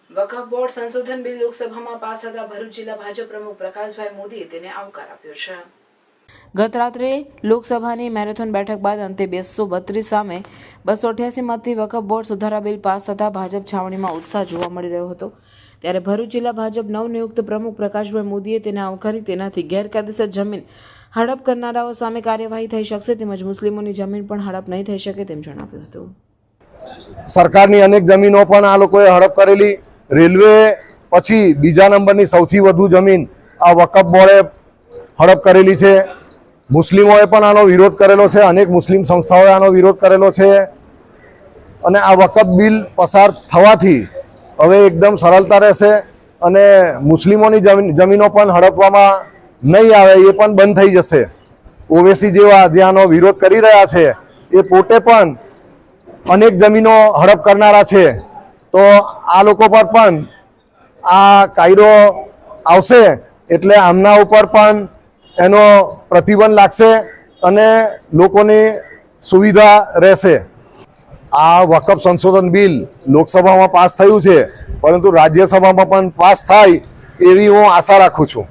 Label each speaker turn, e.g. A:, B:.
A: વકફ board સંશોધન bill લોકસભામાં pass થતા ભરૂચ જિલ્લા ભાજપ પ્રમુખ પ્રકાશભાઈ મોદીએ તેને આવકાર આપ્યો છે। ગત રાત્રે લોકસભાની મેરેથોન બેઠક બાદ અંતે 232 સામે 288 મતથી વકફ બોર્ડ સુધારા બિલ પાસ થતા ભાજપ છાવણીમાં ઉત્સાહ જોવા મળી રહ્યો હતો। ત્યારે ભરૂચ જિલ્લા ભાજપ નવનિયુક્ત પ્રમુખ પ્રકાશભાઈ મોદીએ તેને આવકારી તેનાથી ગેરકાયદેસર જમીન હડપ કરનારાઓ સામે કાર્યવાહી થઈ શકશે તેમજ મુસ્લિમોની જમીન પણ હડપ નહીં થઈ શકે તેમ જણાવ્યું હતું।
B: સરકારની અનેક જમીનો પણ આ લોકોએ હડપ કરેલી। રેલવે પછી બીજા નંબરની સૌથી વધુ જમીન આ વકફ બોર્ડે હડપ કરેલી છે। મુસ્લિમોએ પણ આનો વિરોધ કરેલો છે, અનેક મુસ્લિમ સંસ્થાઓએ આનો વિરોધ કરેલો છે અને આ વકફ બિલ પસાર થવાથી હવે એકદમ સરળતા રહેશે અને મુસ્લિમોની જમીનો પણ હડપવામાં નહીં આવે, એ પણ બંધ થઈ જશે। ઓવેસી જેવા જે આનો વિરોધ કરી રહ્યા છે એ પોતે પણ અનેક જમીનો હડપ કરનારા છે, તો આ લોકો પર પણ આ કાયદો આવશે એટલે આમના ઉપર પણ એનો પ્રતિબંધ લાગશે અને લોકોની સુવિધા રહેશે। આ વકફ સંશોધન બિલ લોકસભામાં પાસ થયું છે, પરંતુ રાજ્યસભામાં પણ પાસ થાય એવી હું આશા રાખું છું।